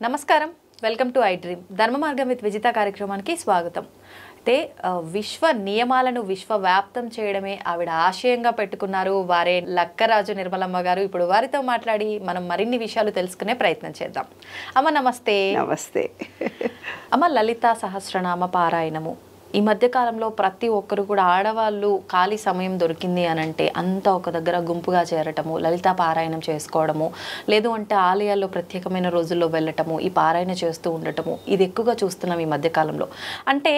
నమస్కారం, welcome to I dream. ధర్మ మార్గం విత్ విజిత కార్యక్రమానికి స్వాగతం. అంటే విశ్వ నియమాలను విశ్వవ్యాప్తం చేయడమే ఆవిడ ఆశయంగా పెట్టుకున్నారు వారే లక్కరాజు నిర్మలమ్మ గారు. ఇప్పుడు వారితో మాట్లాడి మనం మరిన్ని విషయాలు తెలుసుకునే ప్రయత్నం చేద్దాం. అమ్మ నమస్తే. నమస్తే అమ్మ. లలితా సహస్రనామ పారాయణము ఈ మధ్యకాలంలో ప్రతి ఒక్కరు కూడా ఆడవాళ్ళు ఖాళీ సమయం దొరికింది అని అంటే అంతా ఒక దగ్గర గుంపుగా చేరటము, లలితా పారాయణం చేసుకోవడము, లేదు అంటే ఆలయాల్లో ప్రత్యేకమైన రోజుల్లో వెళ్ళటము, ఈ పారాయణ చేస్తూ ఉండటము, ఇది ఎక్కువగా చూస్తున్నాం ఈ మధ్యకాలంలో. అంటే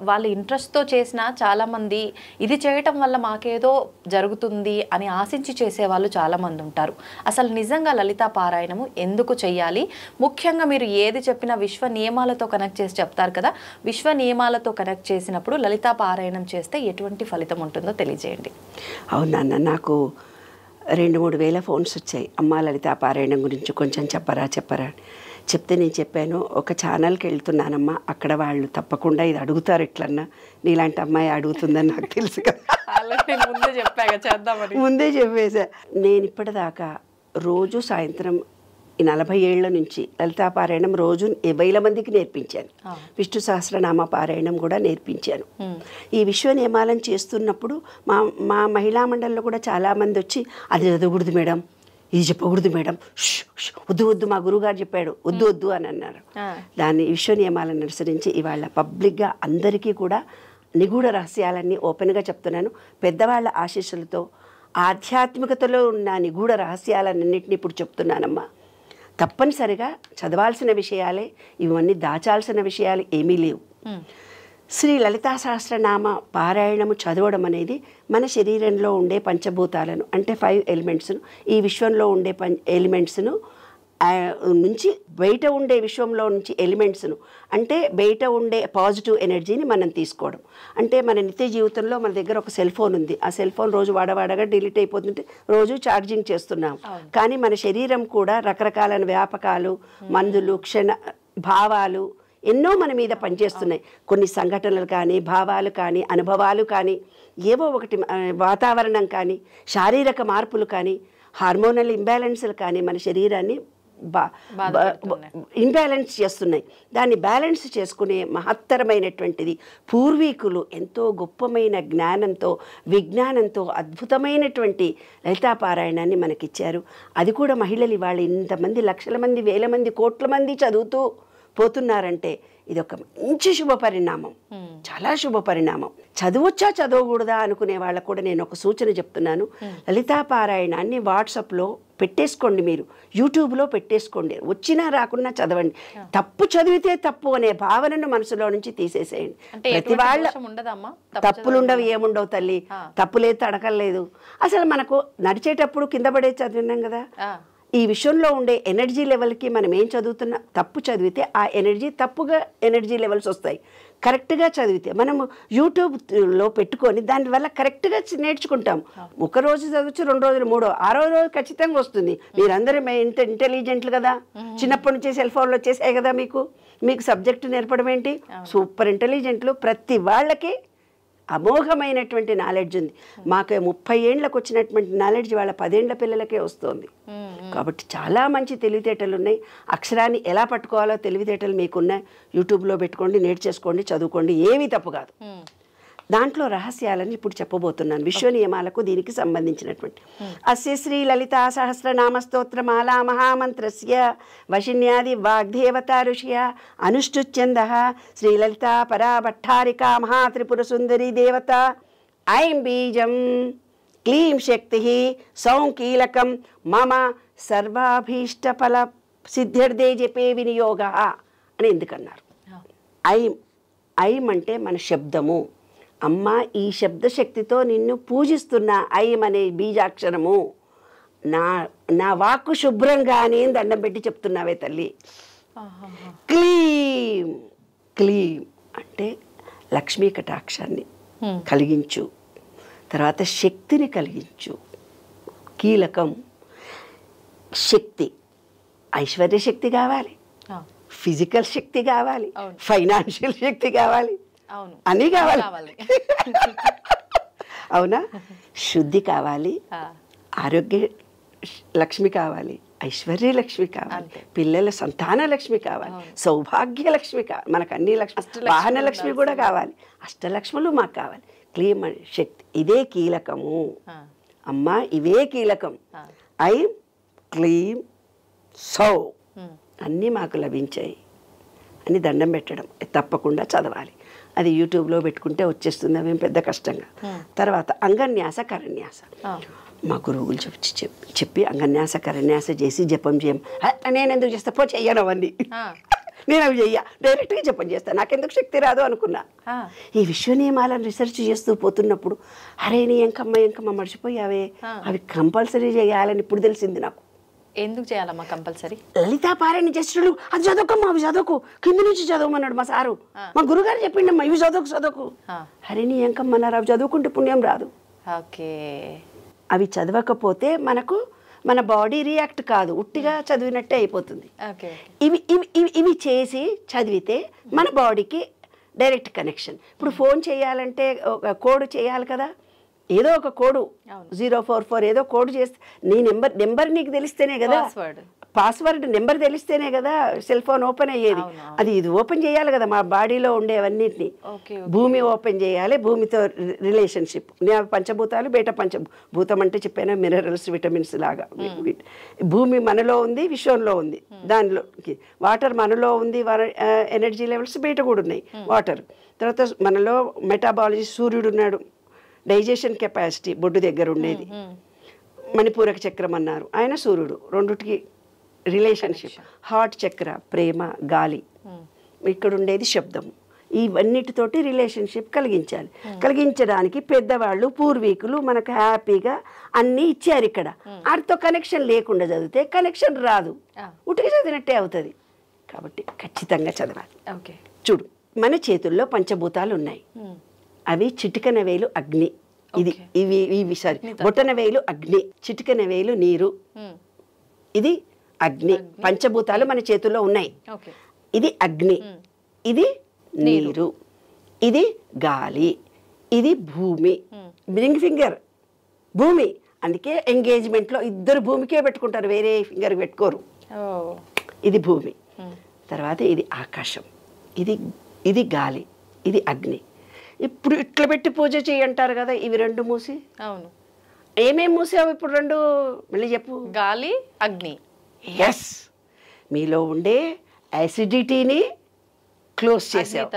వాళ్ళ ఇంట్రెస్ట్తో చేసిన చాలామంది ఇది చేయటం వల్ల మాకేదో జరుగుతుంది అని ఆశించి చేసేవాళ్ళు చాలామంది ఉంటారు. అసలు నిజంగా లలితా పారాయణము ఎందుకు చెయ్యాలి? ముఖ్యంగా మీరు ఏది చెప్పినా విశ్వ నియమాలతో కనెక్ట్ చేసి చెప్తారు కదా, విశ్వ నియమాలతో కనెక్ట్ చేసినప్పుడు లలితా పారాయణం చేస్తే ఎటువంటి ఫలితం ఉంటుందో తెలియజేయండి. అవునన్న, నాకు 2-3 వేల ఫోన్స్ వచ్చాయి. అమ్మ లలితా పారాయణం గురించి కొంచెం చెప్పరా చెప్తే నేను చెప్పాను, ఒక ఛానల్కి వెళ్తున్నానమ్మా, అక్కడ వాళ్ళు తప్పకుండా ఇది అడుగుతారు, ఎట్లన్నా నీలాంటి అమ్మాయి అడుగుతుందని నాకు తెలుసు కదా, ముందే చెప్పేసా. నేను ఇప్పటిదాకా రోజు సాయంత్రం 40 ఏళ్ల నుంచి లలితా పారాయణం రోజు 20,000 మందికి నేర్పించాను. విష్ణు సహస్రనామ పారాయణం కూడా నేర్పించాను. ఈ విశ్వ నియమాలను చేస్తున్నప్పుడు మా మహిళా మండలిలో కూడా చాలామంది వచ్చి అది చదవకూడదు మేడం, ఇది చెప్పకూడదు మేడం, వద్దు మా గురువుగారు చెప్పాడు వద్దు అని అన్నారు. దాన్ని విశ్వ నియమాలను అనుసరించి ఇవాళ పబ్లిక్గా అందరికీ కూడా నిగూఢ రహస్యాలన్నీ ఓపెన్గా చెప్తున్నాను. పెద్దవాళ్ళ ఆశీస్సులతో ఆధ్యాత్మికతలో ఉన్న నిగూఢ రహస్యాలన్నింటినీ ఇప్పుడు చెప్తున్నానమ్మా. తప్పనిసరిగా చదవాల్సిన విషయాలే, ఇవన్నీ దాచాల్సిన విషయాలు ఏమీ లేవు. శ్రీ లలితా సహస్రనామ పారాయణము చదవడం అనేది మన శరీరంలో ఉండే పంచభూతాలను అంటే 5 ఎలిమెంట్స్ను, ఈ విశ్వంలో ఉండే ఎలిమెంట్స్ను నుంచి బయట ఉండే విశ్వంలో నుంచి ఎలిమెంట్స్ను అంటే బయట ఉండే పాజిటివ్ ఎనర్జీని మనం తీసుకోవడం. అంటే మన నిత్య జీవితంలో మన దగ్గర ఒక సెల్ ఫోన్ ఉంది, ఆ సెల్ ఫోన్ రోజు వాడగా డిలీట్ అయిపోతుంటే రోజు ఛార్జింగ్ చేస్తున్నాం. కానీ మన శరీరం కూడా రకరకాల వ్యాపకాలు, మందులు, భావాలు ఎన్నో మన మీద పనిచేస్తున్నాయి. కొన్ని సంఘటనలు కానీ, భావాలు కానీ, అనుభవాలు కానీ, ఏవో ఒకటి వాతావరణం కానీ, శారీరక మార్పులు కానీ, హార్మోనల్ ఇంబ్యాలెన్స్లు కానీ మన శరీరాన్ని ఇంబ్యాలెన్స్ చేస్తున్నాయి. దాన్ని బ్యాలెన్స్ చేసుకునే మహత్తరమైనటువంటిది పూర్వీకులు ఎంతో గొప్పమైన జ్ఞానంతో, విజ్ఞానంతో అద్భుతమైనటువంటి లలితా పారాయణాన్ని మనకిచ్చారు. అది కూడా మహిళలు ఇవాళ ఇంతమంది లక్షల మంది, వేల మంది, కోట్ల మంది చదువుతూ పోతున్నారంటే ఇది ఒక మంచి శుభ పరిణామం, చాలా శుభ పరిణామం. చదవచ్చా చదవకూడదా అనుకునే వాళ్ళకు కూడా నేను ఒక సూచన చెప్తున్నాను. లలితా పారాయణాన్ని వాట్సాప్లో పెట్టేసుకోండి, మీరు యూట్యూబ్లో పెట్టేసుకోండి, వచ్చినా రాకున్నా చదవండి. తప్పు చదివితే తప్పు అనే భావనను మనసులో నుంచి తీసేసేయండి. ప్రతి వాళ్ళ తప్పులుండవు, ఏముండవు తల్లి, తప్పులేదు తడకలేదు. అసలు మనకు నడిచేటప్పుడు కింద పడే చదివినాం కదా, ఈ విషయంలో ఉండే ఎనర్జీ లెవెల్కి మనం ఏం చదువుతున్నా తప్పు చదివితే ఆ తప్పుగా ఎనర్జీ లెవెల్స్ వస్తాయి. కరెక్ట్గా చదివితే మనము యూట్యూబ్లో పెట్టుకొని దానివల్ల కరెక్ట్గా నేర్చుకుంటాం. ఒక రోజు చదవచ్చు, 2 రోజులు, 3, 6వ రోజు ఖచ్చితంగా వస్తుంది. మీరందరూ ఇంత ఇంటెలిజెంట్లు కదా, చిన్నప్పటి నుంచి సెల్ ఫోన్లో వచ్చేసాయి కదా, మీకు సబ్జెక్టు నేర్పడం ఏంటి, సూపర్ ఇంటెలిజెంట్లు. ప్రతి వాళ్ళకి అమోఘమైనటువంటి నాలెడ్జ్ ఉంది. మాకు 30 ఏళ్ళకు వచ్చినటువంటి నాలెడ్జ్ వాళ్ళ 10 ఏళ్ల పిల్లలకే వస్తుంది. కాబట్టి చాలా మంచి తెలివితేటలు ఉన్నాయి. అక్షరాన్ని ఎలా పట్టుకోవాలో తెలివితేటలు మీకున్నాయి. యూట్యూబ్లో పెట్టుకోండి, నేర్చేసుకోండి, చదువుకోండి, ఏమీ తప్పు కాదు. దాంట్లో రహస్యాలని ఇప్పుడు చెప్పబోతున్నాను, విశ్వ నియమాలకు దీనికి సంబంధించినటువంటి. అస్య శ్రీ లలితా సహస్రనామ స్తోత్రమాలా మహామంత్రస్య వశిన్యాది వాగ్దేవతా ఋషియ అనుష్ఠుచ్ఛందః శ్రీ లలితా పరా భట్టారికా మహాత్రిపుర సుందరి దేవత ఐం బీజం క్లీం శక్తి సౌం కీలకం మమ సర్వాభీష్టఫల సిద్ధ్యర్థే జపే వినియోగ అని ఎందుకన్నారు? ఐం అంటే మన శబ్దము. అమ్మ, ఈ శబ్దశక్తితో నిన్ను పూజిస్తున్న ఐం అనే బీజాక్షరము నా వాక్కు శుభ్రంగానే దండం పెట్టి చెప్తున్నావే తల్లి. క్లీం క్లీం అంటే లక్ష్మీ కటాక్షాన్ని కలిగించు, తర్వాత శక్తిని కలిగించు. కీలకం శక్తి, ఐశ్వర్య శక్తి కావాలి, ఫిజికల్ శక్తి కావాలి, ఫైనాన్షియల్ శక్తి కావాలి, అన్నీ కావాలి. అవునా? శుద్ధి కావాలి, ఆ, ఆరోగ్య లక్ష్మి కావాలి, ఐశ్వర్య లక్ష్మి కావాలి, అంతే. పిల్లల సంతాన లక్ష్మి కావాలి, సౌభాగ్య లక్ష్మి కావాలి, మనకు అన్ని లక్ష్మి, అష్టలక్ష్మి వాహన లక్ష్మి కూడా కావాలి, అష్టలక్ష్ములు మాకు కావాలి. క్లీం శక్తి ఇదే కీలకము ఆ, అమ్మా, ఇవే కీలకం. ఆ. ఐం క్లీం సౌ ఉమ్, అన్నీ మాకు లభించాయి అని దండం పెట్టడం తప్పకుండా చదవాలి. అది యూట్యూబ్లో పెట్టుకుంటే వచ్చేస్తుంది, అవేం పెద్ద కష్టంగా. తర్వాత అంగన్యాస కరన్యాస ఆ, మా గురువులు చెప్పి అంగన్యాస కరన్యాస చేసి జపం చేయం. నేను ఎందుకు చేస్తా, పో చెయ్యను అవన్నీ, ఆ, నేను అవి చెయ్య, డైరెక్ట్గా జపం చేస్తాను, నాకెందుకు శక్తి రాదు అనుకున్నా. ఆ. ఈ విశ్వ నియమాలను రీసెర్చ్ చేస్తూ పోతున్నప్పుడు అరే నీ ఎంకమ్మ మర్చిపోయావే, అవి కంపల్సరీ చేయాలని ఇప్పుడు తెలిసింది నాకు. ఎందుకు చేయాలమ్మా కంపల్సరీ? లలితా పారాయణ చేసేటోళ్ళు అది చదవకమ్మా, అవి చదవకు, కింద నుంచి చదవమన్నాడు మా సారు, మా గురుగారు చెప్పిండమ్మా ఇవి చదవకు. అరే నీ ఎంకమ్మన్నారు, అవి చదువుకుంటే పుణ్యం రాదు. ఓకే. అవి చదవకపోతే మనకు మన బాడీ రియాక్ట్ కాదు, ఉట్టిగా చదివినట్టే అయిపోతుంది. ఓకే. ఇవి ఇవి ఇవి ఇవి చేసి చదివితే మన బాడీకి డైరెక్ట్ కనెక్షన్. ఇప్పుడు ఫోన్ చేయాలంటే ఒక కోడ్ చేయాలి కదా, ఏదో ఒక కోడు 044 ఏదో కోడ్ చేస్తే నీ నెంబర్ నీకు తెలిస్తేనే కదా, పాస్వర్డ్ నెంబర్ తెలిస్తేనే కదా సెల్ ఫోన్ ఓపెన్ అయ్యేది. అది ఇది ఓపెన్ చేయాలి కదా మా బాడీలో ఉండేవన్నిటిని. భూమి ఓపెన్ చేయాలి, భూమితో రిలేషన్షిప్, పంచభూతాలు బయట పంచభూతం అంటే చెప్పాను మినరల్స్ విటమిన్స్ లాగా. భూమి మనలో ఉంది, విశ్వంలో ఉంది, దానిలో వాటర్ మనలో ఉంది, ఎనర్జీ లెవెల్స్ బయట కూడా ఉన్నాయి వాటర్. తర్వాత మనలో మెటాబాలజీ, సూర్యుడు ఉన్నాడు, డైజెషన్ కెపాసిటీ బొడ్డు దగ్గర ఉండేది, మణిపూరక చక్రం అన్నారు, ఆయన సూర్యుడు, రెండుటికి రిలేషన్షిప్. హార్ట్ చక్ర ప్రేమ, గాలి, ఇక్కడ ఉండేది శబ్దము. ఇవన్నిటితోటి రిలేషన్షిప్ కలిగించడానికి పెద్దవాళ్ళు పూర్వీకులు మనకు హ్యాపీగా అన్నీ ఇచ్చారు. ఇక్కడ వాటితో కనెక్షన్ లేకుండా చదివితే కనెక్షన్ రాదు, ఉటికి చదివినట్టే అవుతుంది. కాబట్టి ఖచ్చితంగా చదవాలి. చూడు, మన చేతుల్లో పంచభూతాలు ఉన్నాయి, అవి చిటికన వేలు అగ్ని, ఇవి సారీ బొట్టన వేలు అగ్ని, చిటికన వేలు నీరు, ఇది అగ్ని. పంచభూతాలు మన చేతుల్లో ఉన్నాయి, ఇది అగ్ని, ఇది నీరు, ఇది గాలి, ఇది భూమి. రింగ్ ఫింగర్ భూమి, అందుకే ఎంగేజ్మెంట్లో ఇద్దరు భూమికే పెట్టుకుంటారు, వేరే ఫింగర్ పెట్టుకోరు. ఇది భూమి. తర్వాత ఇది ఆకాశం, ఇది గాలి, ఇది అగ్ని. ఇప్పుడు ఇట్లా పెట్టి పూజ చేయంటారు కదా, ఇవి రెండు మూసి. అవును. ఏమేమి మూసావు ఇప్పుడు రెండు మళ్ళీ చెప్పు. గాలి, అగ్ని. ఎస్, మీలో ఉండే యాసిడిటీని క్లోజ్ చేసావు,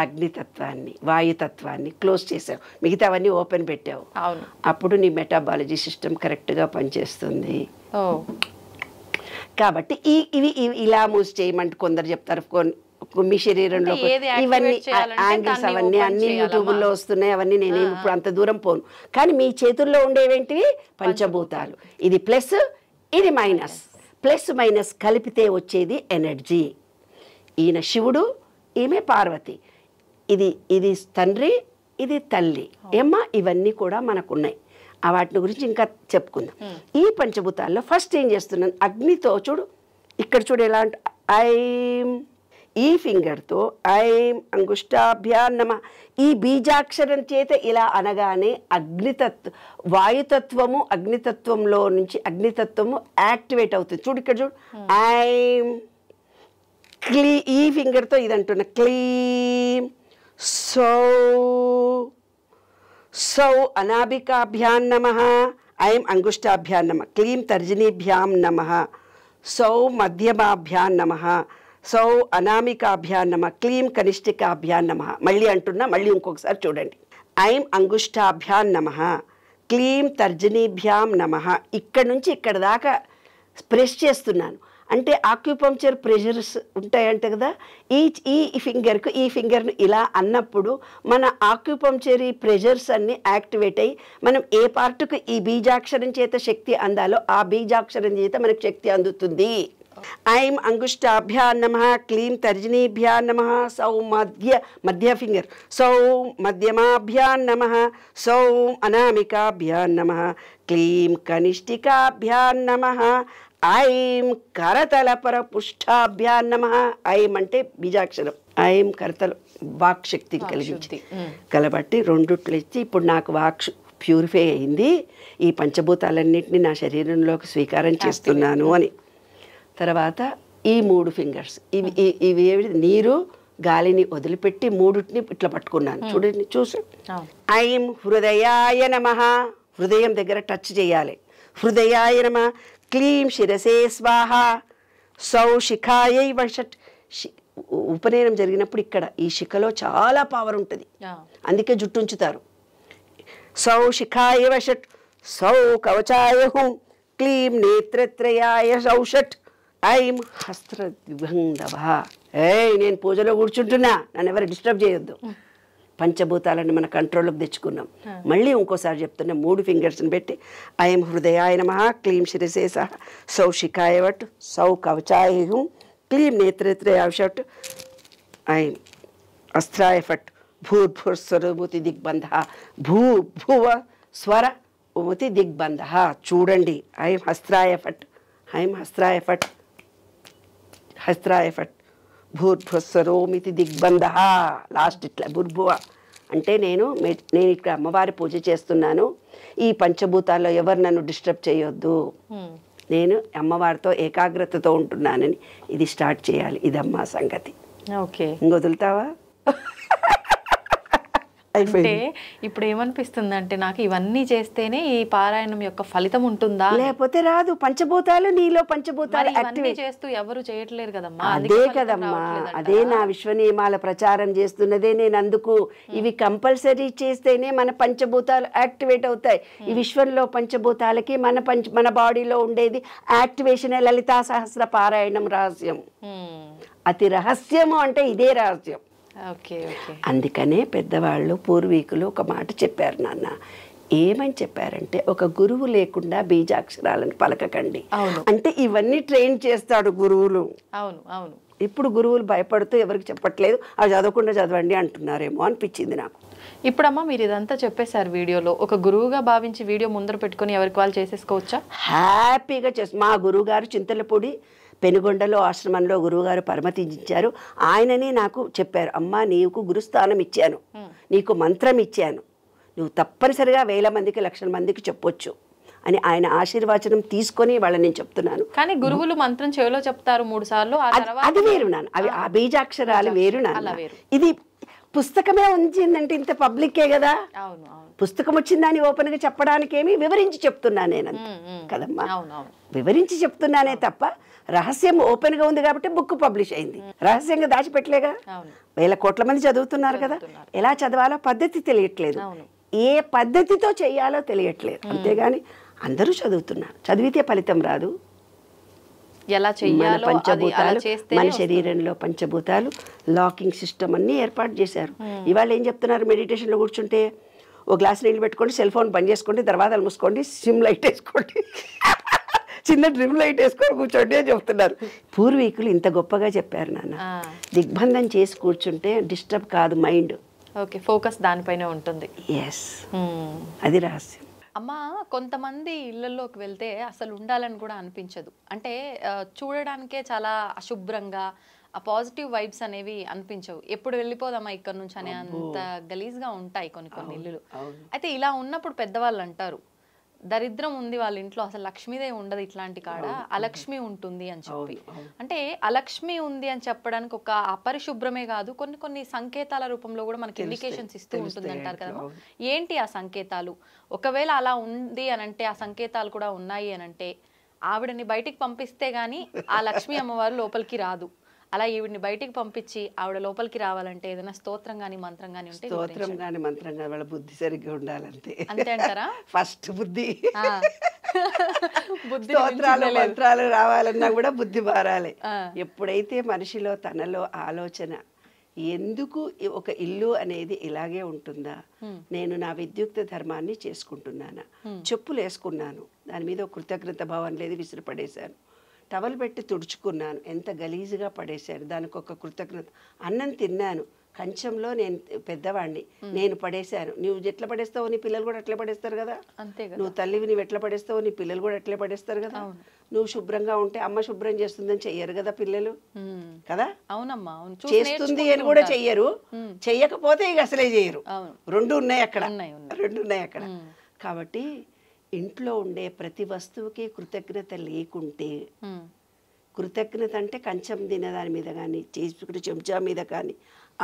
అగ్నితత్వాన్ని, వాయుతత్వాన్ని క్లోజ్ చేసావు, మిగతావన్నీ ఓపెన్ పెట్టావు. అవును. అప్పుడు నీ మెటాబాలజీ సిస్టమ్ కరెక్ట్గా పనిచేస్తుంది. కాబట్టి ఇవి ఇలా మూసి చేయమంటే కొందరు చెప్తారు, మీ శరీరంలో ఇవన్నీ యాంగిల్స్ అవన్నీ అన్ని యూట్యూబ్లో వస్తున్నాయి, అవన్నీ నేనేమి ఇప్పుడు అంత దూరం పోను. కానీ మీ చేతుల్లో ఉండేవేంటివి పంచభూతాలు, ఇది ప్లస్, ఇది మైనస్. ప్లస్ మైనస్ కలిపితే వచ్చేది ఎనర్జీ. ఈయన శివుడు, ఈమె పార్వతి, ఇది తండ్రి, ఇది తల్లి. ఏమ్మా, ఇవన్నీ కూడా మనకున్నాయి. వాటి గురించి ఇంకా చెప్పుకుందాం. ఈ పంచభూతాల్లో ఫస్ట్ ఏం చేస్తున్నాను, అగ్నితో చూడు, ఇక్కడ చూడు ఎలా అంటే ఐం, ఈ ఫింగర్తో ఐం అంగుష్టాభ్యాం నమః, ఈ బీజాక్షరం చేత ఇలా అనగానే వాయుతత్వము అగ్నితత్వంలో నుంచి అగ్నితత్వము యాక్టివేట్ అవుతుంది. చూడు ఇక్కడ చూడు, ఐం ఈ ఫింగర్తో ఇది అంటున్నా క్లీం సౌ అనాభికాభ్యాం నమః, ఐం అంగుష్టాభ్యాం నమః, క్లీం తర్జనీభ్యాం నమః, సౌ మధ్యమాభ్యాం నమః, సౌ అనామికాభ్యాం నమః, క్లీం కనిష్ఠికాభ్యాం నమః. మళ్ళీ అంటున్నా, మళ్ళీ ఇంకొకసారి చూడండి. ఐం అంగుష్టాభ్యాం నమః, క్లీం తర్జనీభ్యాం నమః. ఇక్కడి నుంచి ఇక్కడ దాకా ప్రెస్ చేస్తున్నాను. అంటే ఆక్యుపంక్చర్ ప్రెషర్స్ ఉంటాయంట కదా, ఈ ఫింగర్ను ఇలా అన్నప్పుడు మన ఆక్యుపంక్చరీ ప్రెషర్స్ అన్నీ యాక్టివేట్ అయ్యి మనం ఏ పార్ట్కు ఈ బీజాక్షరం చేత శక్తి అందాలో ఆ బీజాక్షరం చేత మనకు శక్తి అందుతుంది. ఐం అంగుష్టాభ్యాం నమః, క్లీం తర్జనీభ్యాం నమః, సౌ మధ్య ఫింగర్, సౌ మధ్యమాభ్యాం నమః, సౌ అనామికాభ్యాం నమః, క్లీం కనిష్ఠికాభ్యాం నమః, ఐం కరతలపర పుష్టాభ్యాం నమః. ఐం అంటే బీజాక్షరం, ఐం కరతల వాక్ శక్తిని కలిగించి కలబట్టి రెండుట్లు ఇచ్చి ఇప్పుడు నాకు ప్యూరిఫై అయింది, ఈ పంచభూతాలన్నింటినీ నా శరీరంలోకి స్వీకారం చేస్తున్నాను అని. తర్వాత ఈ 3 ఫింగర్స్ ఇవి ఏవి నీరు గాలిని వదిలిపెట్టి 3టిని ఇట్లా పట్టుకున్నాను. చూడండి, చూసి ఐం హృదయాయ నమః, హృదయం దగ్గర టచ్ చేయాలి. హృదయాయ నమః, క్లీం శిరసే స్వాహ, సౌ శిఖాయై వషట్. ఉపనయనం జరిగినప్పుడు ఇక్కడ ఈ శిఖలో చాలా పవర్ ఉంటుంది, అందుకే జుట్టు ఉంచుతారు. సౌ శిఖాయ వషట్, సౌ కవచాయ హుం, క్లీం నేత్రత్రయాయ సౌషట్, ఐం హస్త్రద్విభంధవ. నేను పూజలో కూర్చుంటున్నా, నన్ను ఎవరు డిస్టర్బ్ చేయొద్దు. పంచభూతాలను మన కంట్రోల్లోకి తెచ్చుకున్నాం. మళ్ళీ ఇంకోసారి చెప్తున్నా, 3 ఫింగర్స్ని పెట్టి ఐం హృదయాయ నమః, క్లీం శిరసే సహ, సౌ శిఖాయ వట్, సౌ కవచాయ హుం, క్లీం నేత్రత్రయాయ షట్, ఐం అస్త్రాయ ఫట్, భూర్భుస్వరముతి దిగ్బంధ, భూభువ స్వర ఉముతి దిగ్బంధ. చూడండి, ఐం హస్త్రాయ ఫట్, ఐం హస్త్రాయ ఫట్, హస్త్రాయ ఫట్, భూర్భుస్వరోమితి దిగ్బంధ. లాస్ట్ ఇట్లా భూర్భువ అంటే నేను ఇక్కడ అమ్మవారి పూజ చేస్తున్నాను, ఈ పంచభూతాల్లో ఎవరు నన్ను డిస్టర్బ్ చేయొద్దు, నేను అమ్మవారితో ఏకాగ్రతతో ఉంటున్నానని ఇది స్టార్ట్ చేయాలి. ఇదమ్మా సంగతి. ఓకే, ఇంకొదులుతావా? అంటే ఇప్పుడు ఏమనిపిస్తుంది అంటే, నాకు ఇవన్నీ చేస్తేనే ఈ పారాయణం యొక్క ఫలితం ఉంటుందా, లేకపోతే రాదు. పంచభూతాలు నీలో పంచభూతాలు యాక్టివేట్ చేస్తూ ఎవరు చేయట్లేరు కదమ్మా. అదే కదమ్మా, అదే నా విశ్వ నియమాల ప్రచారం చేస్తున్నదే నేను. అందుకు ఇవి కంపల్సరీ చేస్తేనే మన పంచభూతాలు యాక్టివేట్ అవుతాయి. ఈ విశ్వంలో పంచభూతాలకి మన బాడీలో ఉండేది యాక్టివేషన్. లలితా సహస్ర పారాయణం రహస్యం, అతి రహస్యము అంటే ఇదే రహస్యం. అందుకనే పెద్దవాళ్ళు పూర్వీకులు ఒక మాట చెప్పారు నాన్న. ఏమని చెప్పారంటే, ఒక గురువు లేకుండా బీజాక్షరాలను పలకకండి. అంటే ఇవన్నీ ట్రైన్ చేస్తాడు గురువులు. అవును అవును. ఇప్పుడు గురువులు భయపడుతూ ఎవరికి చెప్పట్లేదు, అది చదవకుండా చదవండి అంటున్నారేమో అనిపించింది నాకు. ఇప్పుడమ్మా మీరు ఇదంతా చెప్పేశారు వీడియోలో, ఒక గురువుగా భావించి వీడియో ముందర పెట్టుకుని ఎవరికి వాళ్ళు చేసేసుకోవచ్చా? హ్యాపీగా మా గురువు గారు చింతలపూడి పెనుగొండలో ఆశ్రమంలో గురువుగారు పరమతించారు. ఆయననే నాకు చెప్పారు, అమ్మా నీకు గురుస్థానం ఇచ్చాను, నీకు మంత్రం ఇచ్చాను, నువ్వు తప్పనిసరిగా 1000 మందికి 1,00,000 మందికి చెప్పొచ్చు అని ఆయన ఆశీర్వచనం తీసుకొని వాళ్ళని నేను చెప్తున్నాను. కానీ గురువులు మంత్రం చెవిలో చెప్తారు 3 సార్లు, అది వేరు నాన్న, అవి ఆ బీజాక్షరాలు వేరు నాన్న. ఇది పుస్తకమే ఉంచిందంటే ఇంత పబ్లిక్కే కదా. పుస్తకం వచ్చిందని ఓపెన్గా చెప్పడానికి ఏమి వివరించి చెప్తున్నాను నేను కదమ్మా, వివరించి చెప్తున్నానే తప్ప రహస్యం ఓపెన్గా ఉంది కాబట్టి బుక్ పబ్లిష్ అయింది. రహస్యంగా దాచిపెట్టలేగా, 1000 కోట్ల మంది చదువుతున్నారు కదా. ఎలా చదవాలో పద్ధతి తెలియట్లేదు, ఏ పద్ధతితో చెయ్యాలో తెలియట్లేదు. అంతేగాని అందరూ చదువుతున్నారు, చదివితే ఫలితం రాదు. ఎలా చేయాలో పంచభూతాలు మన శరీరంలో పంచభూతాలు లాకింగ్ సిస్టమ్ అన్నీ ఏర్పాటు చేశారు. ఇవాళ ఏం చెప్తున్నారు, మెడిటేషన్లో కూర్చుంటే ఓ గ్లాస్ నీళ్ళు పెట్టుకోండి, సెల్ ఫోన్ బంద్ చేసుకోండి, దర్వాజాలు మూసుకోండి, సిమ్ లైట్ వేసుకోండి, చిన్న డ్రిమ్ లైట్ వేసుకొని కూర్చోండి అని చెప్తున్నారు. పూర్వీకులు ఇంత గొప్పగా చెప్పారు నాన్న. దిగ్బంధం చేసి కూర్చుంటే డిస్టర్బ్ కాదు మైండ్. ఓకే, ఫోకస్ దానిపైనే ఉంటుంది. ఎస్, అది రహస్యం. అమ్మా, కొంతమంది ఇళ్లలోకి వెళ్తే అసలు ఉండాలని కూడా అనిపించదు. అంటే చూడడానికే చాలా అశుభ్రంగా, ఆ పాజిటివ్ వైబ్స్ అనేవి అనిపించవు. ఎప్పుడు వెళ్ళిపోదామా ఇక్కడ నుంచి అనే అంత గలీజ్గా ఉంటాయి కొన్ని ఇల్లులు. అయితే ఇలా ఉన్నప్పుడు పెద్దవాళ్ళు అంటారు, దరిద్రం ఉంది వాళ్ళ ఇంట్లో, అసలు లక్ష్మీదేవి ఉండదు ఇట్లాంటి కాడ, అలక్ష్మి ఉంటుంది అని చెప్పి. అంటే అలక్ష్మి ఉంది అని చెప్పడానికి ఒక అపరిశుభ్రమే కాదు, కొన్ని సంకేతాల రూపంలో కూడా మనకి ఇండికేషన్స్ ఇస్తూ ఉంటుంది అంటారు కదా. ఏంటి ఆ సంకేతాలు? ఒకవేళ అలా ఉంది అని అంటే, ఆ సంకేతాలు కూడా ఉన్నాయి అని అంటే, ఆవిడని బయటికి పంపిస్తే గానీ ఆ లక్ష్మీ అమ్మవారు లోపలికి రాదు. అలా ఈవిడిని బయటికి పంపించి ఆవిడ లోపలికి రావాలంటే ఏదైనా స్తోత్రం గానీ మంత్రం గానీ ఉంటే? స్తోత్రం గానీ మంత్రం గానీ వాళ్ళ బుద్ధి సరిగ్గా ఉండాలంతే. అంతే అంటారా? ఫస్ట్ బుద్ధి. స్తోత్రాలు మంత్రాలు రావాలన్నా కూడా బుద్ధి మారాలి. ఎప్పుడైతే మనిషిలో తనలో ఆలోచన, ఎందుకు ఒక ఇల్లు అనేది ఇలాగే ఉంటుందా, నేను నా విద్యుక్త ధర్మాన్ని చేసుకుంటున్నానా, చెప్పులు వేసుకున్నాను, దాని మీద కృతజ్ఞత భావం లేదు, విసిరిపడేశాను, టవల్ పెట్టి తుడుచుకున్నాను, ఎంత గలీజుగా పడేశారు, దానికి ఒక కృతజ్ఞత. అన్నం తిన్నాను, కంచంలో నేను పెద్దవాడిని, నేను పడేశాను. నువ్వు ఎట్లా పడేస్తావు, నీ పిల్లలు కూడా అట్లే పడేస్తారు కదా. నువ్వు తల్లివి, నువ్వు ఎట్లా పడేస్తావు, నీ పిల్లలు కూడా అట్లే పడేస్తారు కదా. నువ్వు శుభ్రంగా ఉంటే అమ్మ శుభ్రం చేస్తుందని చెయ్యరు కదా పిల్లలు కదా. అవునమ్మా, చేస్తుంది అని కూడా చెయ్యరు, చెయ్యకపోతే ఇక అసలే చేయరు. రెండు ఉన్నాయి అక్కడ, రెండు ఉన్నాయి అక్కడ. కాబట్టి ఇంట్లో ఉండే ప్రతి వస్తువుకి కృతజ్ఞత లేకుంటే, కృతజ్ఞత అంటే కంచం తినేదాని మీద కానీ చేసుకునే చెంచా మీద కానీ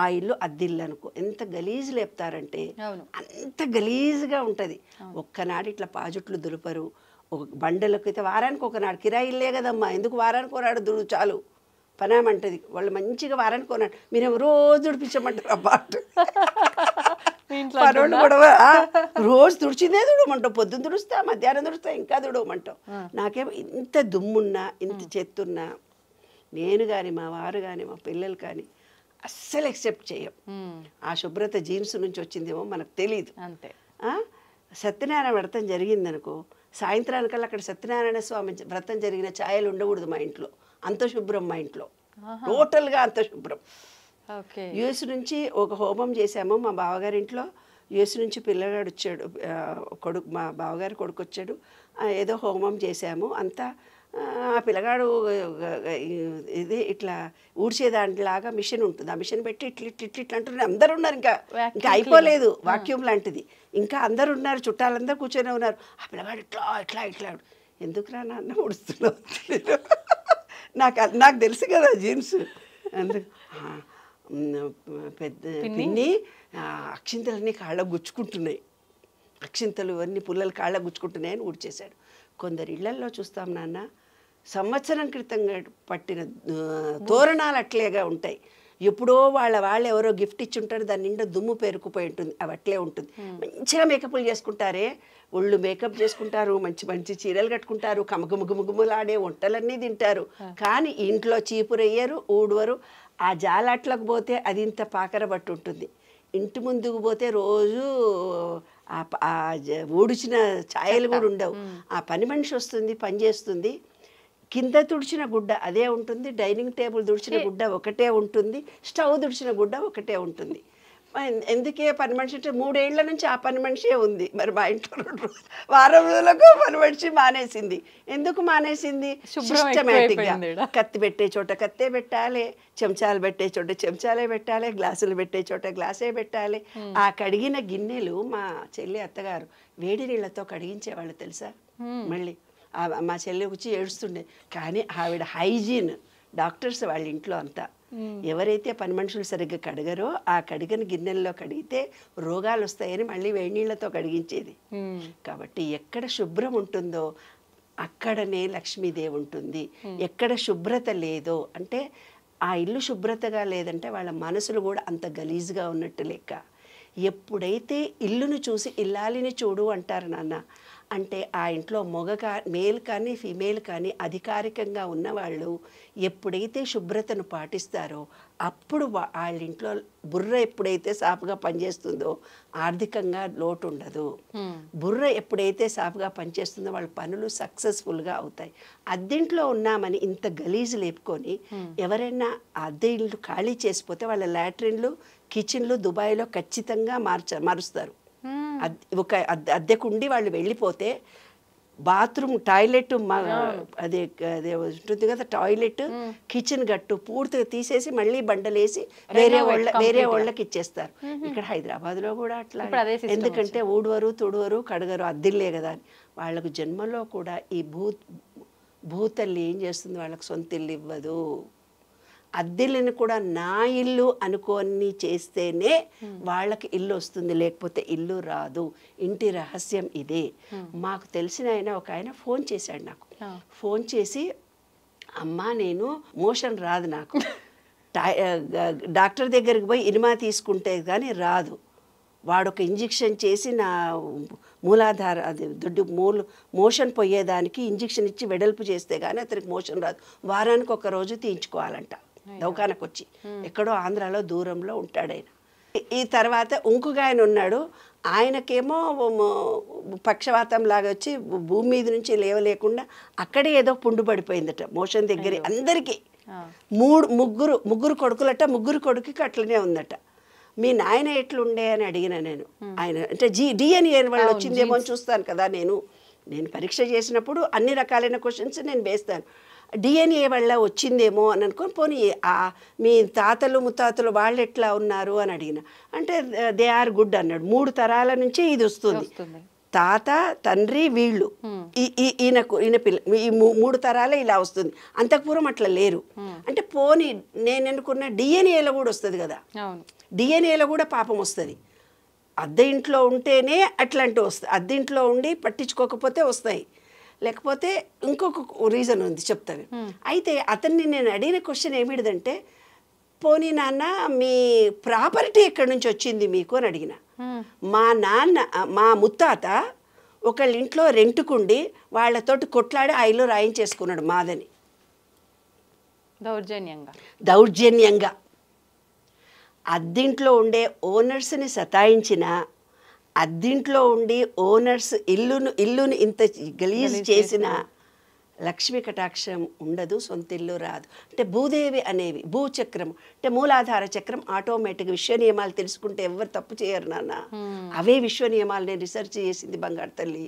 ఆ ఇల్లు అద్దిల్లు అనుకో, ఎంత గలీజు లేపుతారంటే అంత గలీజుగా ఉంటుంది. ఒక్కనాడు ఇట్లా పాజుట్లు దులుపరు. ఒక బండలకు అయితే వారానికి ఒకనాడు, కిరాయి ఇల్లే కదమ్మా, ఎందుకు వారానికి ఒకనాడు దుడు చాలు పనామంటది. వాళ్ళు మంచిగా వారానికి ఒకనాడు, మీరేమో రోజు దుడిపించమంటారు అబ్బాటు. పనులు కూడా రోజు తుడిచిందే తుడమంటావు, పొద్దున్న తుడుస్తా, మధ్యాహ్నం తుడుస్తా, ఇంకా తుడవమంటావు. నాకేమో ఇంత దుమ్మున్నా ఇంత చెత్తున్నా నేను కానీ మా వారు కానీ మా పిల్లలు కానీ అస్సలు ఎక్సెప్ట్ చేయం. ఆ శుభ్రత జీన్స్ నుంచి వచ్చిందేమో మనకు తెలియదు. అంతే. సత్యనారాయణ వ్రతం జరిగిందనుకో, సాయంత్రానికల్లా అక్కడ సత్యనారాయణ స్వామి వ్రతం జరిగిన ఛాయలు ఉండకూడదు మా ఇంట్లో. అంత శుభ్రం మా ఇంట్లో, టోటల్గా అంత శుభ్రం. యుఎస్ నుంచి ఒక హోమం చేశాము మా బావగారింట్లో. యుఎస్ నుంచి పిల్లగాడు వచ్చాడు, కొడుకు, మా బావగారి కొడుకు వచ్చాడు. ఏదో హోమం చేశాము అంతా. ఆ పిల్లగాడు ఇది ఇట్లా ఊడ్చేదానిలాగా మిషన్ ఉంటుంది, ఆ మిషన్ పెట్టి ఇట్లా ఇట్లా ఇట్లా ఇట్లా అంటున్నారు. అందరు ఉన్నారు, ఇంకా అయిపోలేదు, వాక్యూమ్ లాంటిది. ఇంకా అందరు ఉన్నారు, చుట్టాలందరూ కూర్చొని ఉన్నారు. ఆ పిల్లగాడు ఇట్లా ఇట్లా ఇట్లా, ఎందుకురా నాన్న ఉడుస్తున్నావు? నాకు తెలుసు కదా జీన్స్. అందుకు పెద్ద పిన్ని అక్షింతలన్నీ కాళ్ళకు గుచ్చుకుంటున్నాయి, అక్షింతలు అన్నీ పుల్లలు కాళ్ళకు గుచ్చుకుంటున్నాయని ఊడ్చేశాడు. కొందరు ఇళ్లల్లో చూస్తాం నాన్న, సంవత్సరం క్రితంగా పట్టిన తోరణాలు అట్లేగా ఉంటాయి. ఎప్పుడో వాళ్ళు ఎవరో గిఫ్ట్ ఇచ్చి ఉంటారు, దాని నిండా దుమ్ము పేరుకుపోయి ఉంటుంది, అవి అట్లే ఉంటుంది. మంచిగా మేకప్లు చేసుకుంటారే, ఒళ్ళు మేకప్ చేసుకుంటారు, మంచి మంచి చీరలు కట్టుకుంటారు, కమగుముగుముగుములాడే వంటలన్నీ తింటారు. కానీ ఇంట్లో చీపురయ్యరు, ఊడవరు. ఆ జాలాట్లకు పోతే అది ఇంత పాకర బట్టి ఉంటుంది. ఇంటి ముందుకు పోతే రోజు ఊడిచిన ఛాయలు కూడా ఉండవు. ఆ పని మనిషి వస్తుంది, పని చేస్తుంది. కింద తుడిచిన గుడ్డ అదే ఉంటుంది, డైనింగ్ టేబుల్ తుడిచిన గుడ్డ ఒకటే ఉంటుంది, స్టవ్ తుడిచిన గుడ్డ ఒకటే ఉంటుంది. ఎందుకే పని మనిషి అంటే 3 ఏళ్ల నుంచి ఆ పని మనిషే ఉంది. మరి మా ఇంట్లో వారం రోజులకు పని మనిషి మానేసింది. ఎందుకు మానేసింది? సిస్టమేటిక్గా కత్తి పెట్టే చోట కత్తే పెట్టాలి, చెంచాలు పెట్టే చోట చెంచాలే పెట్టాలి, గ్లాసులు పెట్టే చోట గ్లాసే పెట్టాలి. ఆ కడిగిన గిన్నెలు మా చెల్లి అత్తగారు వేడి నీళ్ళతో కడిగించేవాళ్ళు తెలుసా. మళ్ళీ మా చెల్లి వచ్చి ఏడుస్తుండే. కానీ ఆవిడ హైజీన్, డాక్టర్స్ వాళ్ళ ఇంట్లో అంతా. ఎవరైతే పని మనుషులు సరిగ్గా కడగరో ఆ కడిగిన గిన్నెల్లో కడిగితే రోగాలు వస్తాయని మళ్ళీ వేడి నీళ్ళతో కడిగించేది. కాబట్టి ఎక్కడ శుభ్రం ఉంటుందో అక్కడనే లక్ష్మీదేవి ఉంటుంది. ఎక్కడ శుభ్రత లేదో అంటే ఆ ఇల్లు శుభ్రతగా లేదంటే వాళ్ళ మనసులు కూడా అంత గలీజ్గా ఉన్నట్టు లెక్క. ఎప్పుడైతే ఇల్లును చూసి ఇల్లాలిని చూడు అంటారు నాన్న, అంటే ఆ ఇంట్లో మేల్ కానీ ఫీమేల్ కానీ అధికారికంగా ఉన్నవాళ్ళు ఎప్పుడైతే శుభ్రతను పాటిస్తారో అప్పుడు వాళ్ళ ఇంట్లో బుర్ర ఎప్పుడైతే సాఫ్గా పనిచేస్తుందో ఆర్థికంగా లోటు ఉండదు. బుర్ర ఎప్పుడైతే సాఫ్గా పనిచేస్తుందో వాళ్ళ పనులు సక్సెస్ఫుల్గా అవుతాయి. అద్దెంట్లో ఉన్నామని ఇంత గలీజు లేపుకొని ఎవరైనా అద్దె ఇల్లు ఖాళీ చేసిపోతే వాళ్ళ లాట్రిన్లు కిచెన్లు దుబాయ్లో ఖచ్చితంగా మారుస్తారు. ఒక అద్దెకుండి వాళ్ళు వెళ్ళిపోతే బాత్రూమ్ టాయిలెట్ అదే అదే ఉంటుంది కదా, టాయిలెట్ కిచెన్ గట్టు పూర్తిగా తీసేసి మళ్ళీ బండలేసి వేరే వాళ్ళకి ఇచ్చేస్తారు. ఇక్కడ హైదరాబాద్లో కూడా అట్లా. ఎందుకంటే ఊడవరు తుడవరు కడగరు, అద్దెల్లే కదా అని. వాళ్ళకు జన్మలో కూడా ఈ భూతల్లి ఏం చేస్తుంది, వాళ్ళకి సొంత ఇల్లు ఇవ్వదు. అద్దెలను కూడా నా ఇల్లు అనుకోని చేస్తేనే వాళ్ళకి ఇల్లు వస్తుంది, లేకపోతే ఇల్లు రాదు. ఇంటి రహస్యం ఇదే. మాకు తెలిసిన ఒక ఆయన ఫోన్ చేశాడు నాకు. ఫోన్ చేసి, అమ్మా నేను మోషన్ రాదు, నాకు డాక్టర్ దగ్గరికి పోయి ఇనిమా తీసుకుంటే కానీ రాదు. వాడొక ఇంజెక్షన్ చేసి నా మూలాధార అది మోషన్ పోయేదానికి ఇంజెక్షన్ ఇచ్చి వెడల్పు చేస్తే కానీ అతనికి మోషన్ రాదు. వారానికి ఒక రోజు తీయించుకోవాలంట దవాఖానకు వచ్చి. ఎక్కడో ఆంధ్రాలో దూరంలో ఉంటాడు ఆయన. ఈ తర్వాత ఇంకొక ఆయన ఉన్నాడు, ఆయనకేమో పక్షవాతం లాగా వచ్చి భూమి మీద నుంచి లేవలేకుండా అక్కడే ఏదో పుండు పడిపోయిందట మోషన్ దగ్గర. అందరికీ ముగ్గురు కొడుకులట, ముగ్గురు కొడుకుకి అట్లనే ఉందట. మీ నాయన ఎట్లుండే అని అడిగిన నేను. ఆయన అంటే డిఎన్ఏ వాళ్ళు వచ్చిందేమో అని చూస్తాను కదా నేను పరీక్ష చేసినప్పుడు అన్ని రకాలైన క్వశ్చన్స్ నేను వేస్తాను. డిఎన్ఏ వల్ల వచ్చిందేమో అని అనుకొని, పోనీ మీ తాతలు ముత్తాతలు వాళ్ళు ఎట్లా ఉన్నారు అని అడిగిన. అంటే దే ఆర్ గుడ్ అన్నాడు. 3 తరాల నుంచి ఇది వస్తుంది. తాత తండ్రి వీళ్ళు ఈయన పిల్ల ఈ 3 తరాలే ఇలా వస్తుంది. అంతకుపూర్వం అట్లా లేరు. అంటే పోనీ నేను అనుకున్న డిఎన్ఏలో కూడా వస్తుంది కదా, డిఎన్ఏలో కూడా పాపం వస్తుంది. అద్దె ఇంట్లో ఉంటేనే అట్లాంటివి వస్తాయి, అద్దె ఇంట్లో ఉండి పట్టించుకోకపోతే వస్తాయి, లేకపోతే ఇంకొక రీజన్ ఉంది చెప్తాను. అయితే అతన్ని నేను అడిగిన క్వశ్చన్ ఏమిటిదంటే, పోనీ నాన్న మీ ప్రాపర్టీ ఎక్కడి నుంచి వచ్చింది మీకు అని అడిగిన. మా ముత్తాత ఒకళ్ళ ఇంట్లో రెంటుకుండి వాళ్ళతోటి కొట్లాడి ఆ ఇల్లు రాయించేసుకున్నాడు మాదని, దౌర్జన్యంగా. అద్దింట్లో ఉండే ఓనర్స్ని సతాయించిన, అద్దింట్లో ఉండి ఓనర్స్ ఇల్లును ఇంత గలీజ్ చేసిన లక్ష్మీ కటాక్షం ఉండదు, సొంత ఇల్లు రాదు. అంటే భూదేవి అనేవి భూచక్రం అంటే మూలాధార చక్రం ఆటోమేటిక్ విశ్వ నియమాలు తెలుసుకుంటే ఎవరు తప్పు చేయరు నాన్న. అవే విశ్వ నియమాలు నేను రీసెర్చ్ చేసింది బంగారు తల్లి.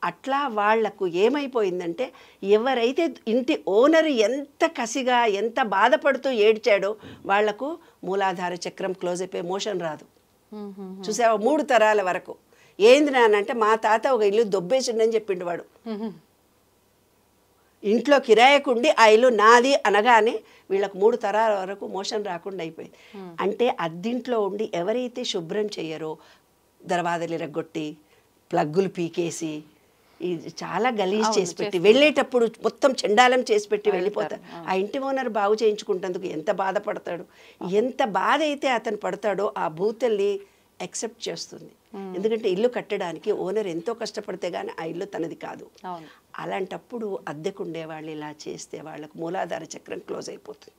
అట్లా వాళ్లకు ఏమైపోయిందంటే, ఎవరైతే ఇంటి ఓనర్ ఎంత కసిగా ఎంత బాధపడుతూ ఏడ్చాడో వాళ్లకు మూలాధార చక్రం క్లోజ్ అయిపోయి మోషన్ రాదు. చూసావా 3 తరాల వరకు. ఏంది నానంటే, మా తాత ఒక ఇల్లు దొబ్బేసిండని చెప్పిండు వాడు. ఇంట్లో కిరాయకుండి ఆ ఇల్లు నాది అనగానే వీళ్ళకు 3 తరాల వరకు మోషన్ రాకుండా అయిపోయింది. అంటే అద్దింట్లో ఉండి ఎవరైతే శుభ్రం చేయరో, దర్వాజాలు ఇరగొట్టి ప్లగ్గులు పీకేసి ఇది చాలా గలీజ్ చేసి పెట్టి వెళ్ళేటప్పుడు మొత్తం చెండాలం చేసి పెట్టి వెళ్ళిపోతారు. ఆ ఇంటి ఓనర్ బాగు చేయించుకుంటేందుకు ఎంత బాధపడతాడు, ఎంత బాధ అయితే అతను పడతాడో ఆ భూతల్లి యాక్సెప్ట్ చేస్తుంది. ఎందుకంటే ఇల్లు కట్టడానికి ఓనర్ ఎంతో కష్టపడితే కానీ ఆ ఇల్లు తనది కాదు. అలాంటప్పుడు అద్దెకుండే వాళ్ళు ఇలా చేస్తే వాళ్ళకు మూలాధార చక్రం క్లోజ్ అయిపోతుంది.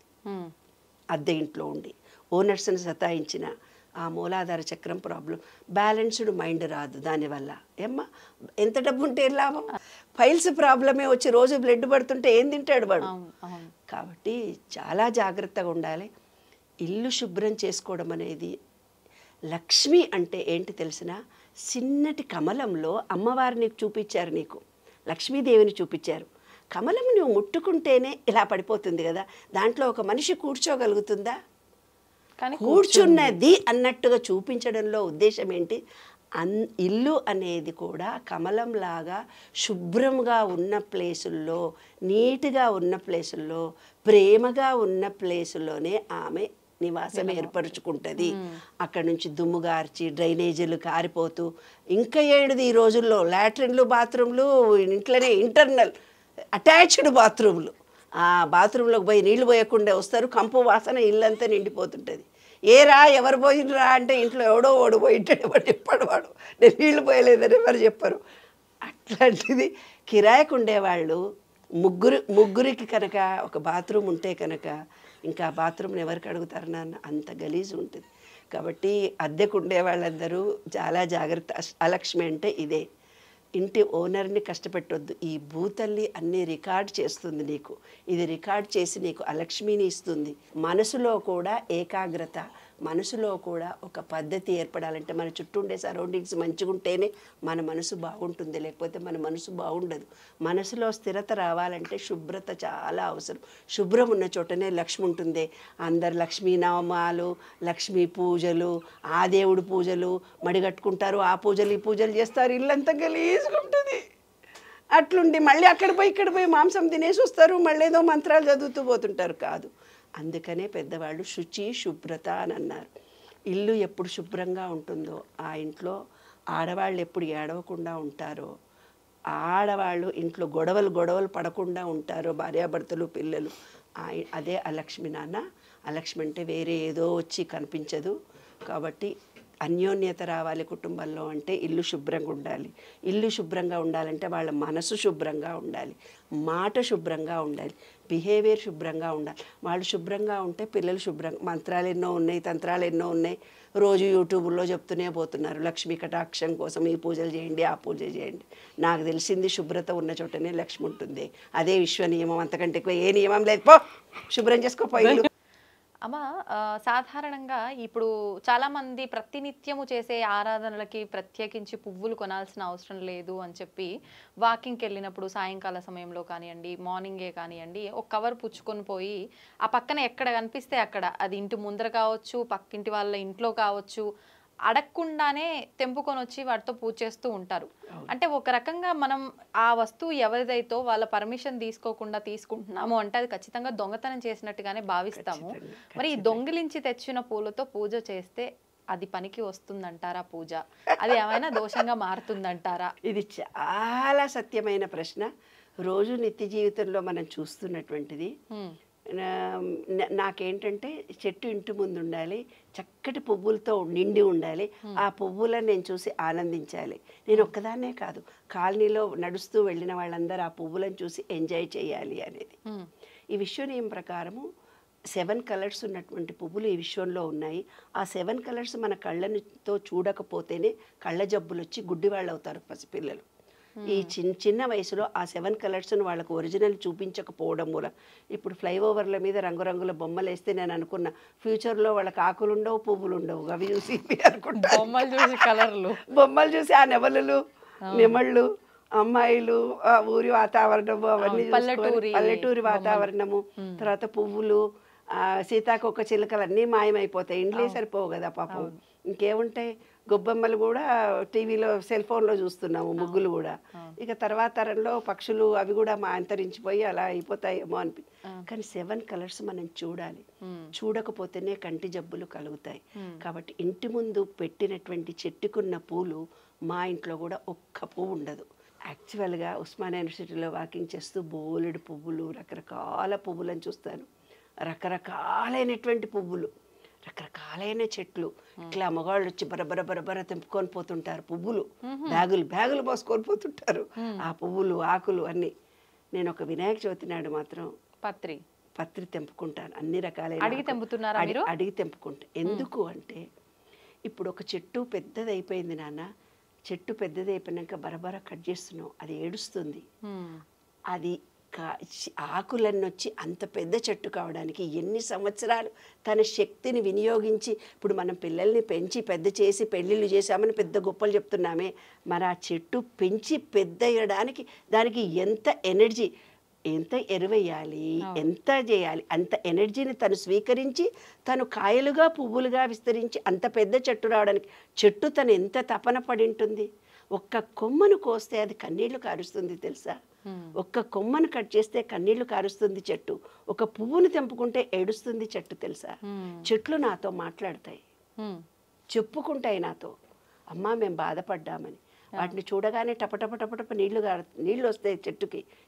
అద్దె ఇంట్లో ఉండి ఓనర్స్ని సతాయించిన ఆ మూలాధార చక్రం ప్రాబ్లం. బ్యాలెన్స్డ్ మైండ్ రాదు దానివల్ల. ఏమ్మా ఎంత డబ్బు ఉంటే ఏం లాభం? ఫైల్స్ ప్రాబ్లమే వచ్చి రోజు బ్లడ్ పడుతుంటే ఏం తింటాడు వాడు? కాబట్టి చాలా జాగ్రత్తగా ఉండాలి. ఇల్లు శుభ్రం చేసుకోవడం అనేది. లక్ష్మి అంటే ఏంటి తెలిసిన, చిన్నటి కమలంలో అమ్మవారిని చూపించారు నీకు, లక్ష్మీదేవిని చూపించారు. కమలం నువ్వు ముట్టుకుంటేనే ఇలా పడిపోతుంది కదా, దాంట్లో ఒక మనిషి కూర్చోగలుగుతుందా? కూర్చున్నది అన్నట్టుగా చూపించడంలో ఉద్దేశం ఏంటి? ఇల్లు అనేది కూడా కమలంలాగా శుభ్రంగా ఉన్న ప్లేసుల్లో, నీట్గా ఉన్న ప్లేసుల్లో, ప్రేమగా ఉన్న ప్లేసుల్లోనే ఆమె నివాసం ఏర్పరుచుకుంటుంది. అక్కడ నుంచి దుమ్ము గార్చి డ్రైనేజీలు కారిపోతూ, ఇంకా ఏడుది ఈ రోజుల్లో లాట్రిన్లు బాత్రూమ్లు ఇంట్లోనే ఇంటర్నల్ అటాచ్డ్ బాత్రూమ్లు. ఆ బాత్రూంలోకి పోయి నీళ్లు పోయకుండా వస్తారు, కంపు వాసన ఇల్లంతా నిండిపోతుంటుంది. ఏరా ఎవరు పోయినరా అంటే ఇంట్లో ఎవడో ఓడిపోయింటాడు, వాడు చెప్పాడు వాడు నేను నీళ్లు పోయలేదని ఎవరు చెప్పరు. అట్లాంటిది కిరాయికి ఉండేవాళ్ళు ముగ్గురికి కనుక ఒక బాత్రూమ్ ఉంటే కనుక ఇంకా బాత్రూమ్ని ఎవరికి అడుగుతారు నాన్న, అంత గలీజు ఉంటుంది. కాబట్టి అద్దెకు ఉండే వాళ్ళందరూ చాలా జాగ్రత్త. అలక్ష్మి అంటే ఇదే. ఇంటి ఓనర్ని కష్టపెట్టొద్దు. ఈ భూతల్లి అన్నీ రికార్డ్ చేస్తుంది నీకు. ఇది రికార్డ్ చేసి నీకు అలక్ష్మిని ఇస్తుంది. మనసులో కూడా ఏకాగ్రత, మనసులో కూడా ఒక పద్ధతి ఏర్పడాలంటే మన చుట్టూ ఉండే సరౌండింగ్స్ మంచిగా ఉంటేనే మన మనసు బాగుంటుంది, లేకపోతే మన మనసు బాగుండదు. మనసులో స్థిరత రావాలంటే శుభ్రత చాలా అవసరం. శుభ్రం ఉన్న చోటనే లక్ష్మి ఉంటుంది. అందరు లక్ష్మీనామాలు, లక్ష్మీ పూజలు, ఆ దేవుడు పూజలు మడిగట్టుకుంటారు, ఆ పూజలు ఈ పూజలు చేస్తారు, ఇల్లంతా గలీజ్గా ఉంటుంది. అట్లుండి మళ్ళీ అక్కడ పోయి ఇక్కడ పోయి మాంసం తినేసి వస్తారు, మళ్ళీ ఏదో మంత్రాలు చదువుతూ పోతుంటారు. కాదు, అందుకనే పెద్దవాళ్ళు శుచి శుభ్రత అని అన్నారు. ఇల్లు ఎప్పుడు శుభ్రంగా ఉంటుందో ఆ ఇంట్లో ఆడవాళ్ళు ఎప్పుడు ఏడవకుండా ఉంటారో, ఆడవాళ్ళు ఇంట్లో గొడవలు పడకుండా ఉంటారో, భార్యాభర్తలు పిల్లలు, అదే అలక్ష్మి నాన్న. అలక్ష్మి అంటే వేరే ఏదో వచ్చి కనిపించదు. కాబట్టి అన్యోన్యత రావాలి కుటుంబంలో అంటే ఇల్లు శుభ్రంగా ఉండాలి. ఇల్లు శుభ్రంగా ఉండాలంటే వాళ్ళ మనసు శుభ్రంగా ఉండాలి, మాట శుభ్రంగా ఉండాలి, బిహేవియర్ శుభ్రంగా ఉండాలి. వాళ్ళు శుభ్రంగా ఉంటే పిల్లలు శుభ్రంగా. మంత్రాలు ఎన్నో ఉన్నాయి, తంత్రాలు ఎన్నో ఉన్నాయి, రోజు యూట్యూబ్లో చెప్తూనే పోతున్నారు. లక్ష్మీ కటాక్షం కోసం ఈ పూజలు చేయండి, ఆ పూజ చేయండి. నాకు తెలిసింది శుభ్రత ఉన్న చోటనే లక్ష్మి ఉంటుంది. అదే విశ్వ నియమం, అంతకంటే ఎక్కువ ఏ నియమం లేదు. పో శుభ్రం చేసుకోపోయి. అమ్మ, సాధారణంగా ఇప్పుడు చాలామంది ప్రతినిత్యము చేసే ఆరాధనలకి ప్రత్యేకించి పువ్వులు కొనాల్సిన అవసరం లేదు అని చెప్పి వాకింగ్కి వెళ్ళినప్పుడు సాయంకాల సమయంలో కానివ్వండి, మార్నింగే కానివ్వండి, ఒక కవర్ పుచ్చుకొని పోయి ఆ పక్కన ఎక్కడ కనిపిస్తే అక్కడ, అది ఇంటి ముందర కావచ్చు, పక్కింటి వాళ్ళ ఇంట్లో కావచ్చు, అడగకుండానే తెంపుకొని వచ్చి వాటితో పూజ చేస్తూ ఉంటారు. అంటే ఒక రకంగా మనం ఆ వస్తువు ఎవరిదైతో వాళ్ళ పర్మిషన్ తీసుకోకుండా తీసుకుంటున్నాము అంటే అది ఖచ్చితంగా దొంగతనం చేసినట్టుగానే భావిస్తాము. మరి ఈ దొంగిలించి తెచ్చిన పూలతో పూజ చేస్తే అది పనికి వస్తుందంటారా పూజ? అది ఏమైనా దోషంగా మారుతుందంటారా? ఇది చాలా సత్యమైన ప్రశ్న. రోజు నిత్య జీవితంలో మనం చూస్తున్నటువంటిది. నాకేంటంటే చెట్టు ఇంటి ముందు ఉండాలి, చక్కటి పువ్వులతో నిండి ఉండాలి. ఆ పువ్వులను నేను చూసి ఆనందించాలి. నేను ఒక్కదాన్నే కాదు, కాలనీలో నడుస్తూ వెళ్ళిన వాళ్ళందరూ ఆ పువ్వులను చూసి ఎంజాయ్ చేయాలి అనేది. ఈ విశ్వనియమం ప్రకారము 7 కలర్స్ ఉన్నటువంటి పువ్వులు ఈ విశ్వంలో ఉన్నాయి. ఆ 7 కలర్స్ మన కళ్ళతో చూడకపోతేనే కళ్ళ జబ్బులు వచ్చి గుడ్డివాళ్ళు అవుతారు పసిపిల్లలు. ఈ చిన్న వయసులో ఆ 7 కలర్స్ను వాళ్ళకు ఒరిజినల్ చూపించకపోవడం మూలం ఇప్పుడు ఫ్లైఓవర్ల మీద రంగురంగుల బొమ్మలు వేస్తే నేను అనుకున్న ఫ్యూచర్లో వాళ్ళకి ఆకులు ఉండవు, పువ్వులు ఉండవు. అవి చూసి అనుకుంటా బొమ్మలు చూసి ఆ నెమలులు, నెమళ్ళు, అమ్మాయిలు, ఆ ఊరి వాతావరణము అవన్నీ పల్లెటూరి వాతావరణము, తర్వాత పువ్వులు, సీతాకొక చిలుకలు అన్నీ మాయమైపోతాయి. ఇండ్లే సరిపోవు కదా పాపం. ఇంకేముంటాయి? గొబ్బెమ్మలు కూడా టీవీలో సెల్ ఫోన్లో చూస్తున్నాము, ముగ్గులు కూడా. ఇక తర్వాత తరంలో పక్షులు అవి కూడా అంతరించిపోయి అలా అయిపోతాయేమో అనిపి. కానీ 7 కలర్స్ మనం చూడాలి. చూడకపోతేనే కంటి జబ్బులు కలుగుతాయి. కాబట్టి ఇంటి ముందు పెట్టినటువంటి చెట్టుకున్న పూలు మా ఇంట్లో కూడా ఒక్క పువ్వు ఉండదు. యాక్చువల్గా ఉస్మానియా యూనివర్సిటీలో వాకింగ్ చేస్తూ బోలెడు పువ్వులు, రకరకాల పువ్వులను చూస్తాను. రకరకాలైనటువంటి పువ్వులు, రకరకాలైన చెట్లు. ఇట్లా మగవాళ్ళు వచ్చి బరబర తెంపుకొని పోతుంటారు పువ్వులు, బ్యాగులు మోసుకొని పోతుంటారు. ఆ పువ్వులు, ఆకులు అన్నీ. నేను ఒక వినాయక చవితి నాడు మాత్రం పత్రి తెంపుకుంటాను. అన్ని రకాలైన అడిగి తెంపుకుంటా. ఎందుకు అంటే ఇప్పుడు ఒక చెట్టు పెద్దది అయిపోయింది నాన్న, చెట్టు పెద్దది అయిపోయినాక బరబర కట్ చేస్తున్నావు, అది ఏడుస్తుంది. అది ఆకులన్నీ వచ్చి అంత పెద్ద చెట్టు కావడానికి ఎన్ని సంవత్సరాలు తన శక్తిని వినియోగించి, ఇప్పుడు మనం పిల్లల్ని పెంచి పెద్ద చేసి పెళ్ళిళ్ళు చేసామని పెద్ద గొప్పలు చెప్తున్నామే, మరి ఆ చెట్టు పెంచి పెద్ద అయ్యడానికి దానికి ఎంత ఎనర్జీ, ఎంత ఎరువేయాలి, ఎంత చేయాలి, అంత ఎనర్జీని తను స్వీకరించి తను కాయలుగా పువ్వులుగా విస్తరించి అంత పెద్ద చెట్టు రావడానికి చెట్టు తను ఎంత తపన పడి ఉంటుంది. ఒక్క కొమ్మను కోస్తే అది కన్నీళ్లు కారుస్తుంది తెలుసా? ఒక్క కొమ్మను కట్ చేస్తే కన్నీళ్లు కారుస్తుంది చెట్టు. ఒక పువ్వును తెంపుకుంటే ఏడుస్తుంది చెట్టు తెలుసా? చెట్లు నాతో మాట్లాడతాయి, చెప్పుకుంటాయి నాతో, అమ్మా మేము బాధపడ్డామని. వాటిని చూడగానే టపటప నీళ్లు వస్తాయి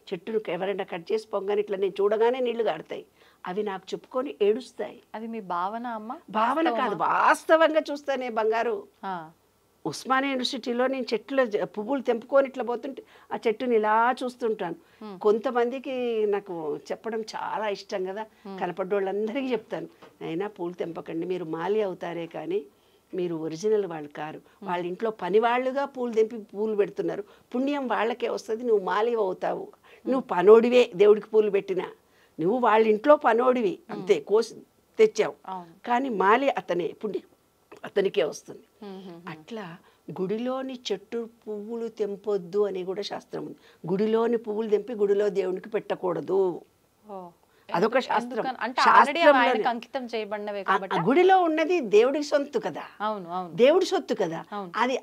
చెట్టును ఎవరైనా కట్ చేసి పొంగని ఇట్లా నేను చూడగానే నీళ్లు గారుతాయి. అవి నాకు చెప్పుకొని ఏడుస్తాయి. అది మీ భావన అమ్మ? భావన కాదు, వాస్తవంగా చూస్తానే బంగారు. ఉస్మానియా యూనివర్సిటీలో నేను పువ్వులు తెంపుకొని ఇట్లా పోతుంటే ఆ చెట్టుని ఇలా చూస్తుంటాను. కొంతమందికి నాకు చెప్పడం చాలా ఇష్టం కదా, కనపడ్డోళ్ళందరికీ చెప్తాను, అయినా పూలు తెంపకండి, మీరు మాలి అవుతారే కానీ మీరు ఒరిజినల్ వాళ్ళు కారు. వాళ్ళ ఇంట్లో పని వాళ్ళుగా పూలు తెంపి పూలు పెడుతున్నారు, పుణ్యం వాళ్ళకే వస్తుంది, నువ్వు మాలి అవుతావు. నువ్వు పనోడివే, దేవుడికి పూలు పెట్టినా నువ్వు వాళ్ళ ఇంట్లో పనోడివి అంతే, కోసి తెచ్చావు, కానీ మాలి అతనే, పుణ్యం అతనికే వస్తుంది. అట్లా గుడిలోని చెట్టు పువ్వులు తెంపొద్దు అని కూడా శాస్త్రం ఉంది. గుడిలోని పువ్వులు తెంపి గుడిలో దేవునికి పెట్టకూడదు, అదొక శాస్త్రం. గుడిలో ఉన్నది దేవుడికి సొత్తు కదా, దేవుడి సొత్తు కదా,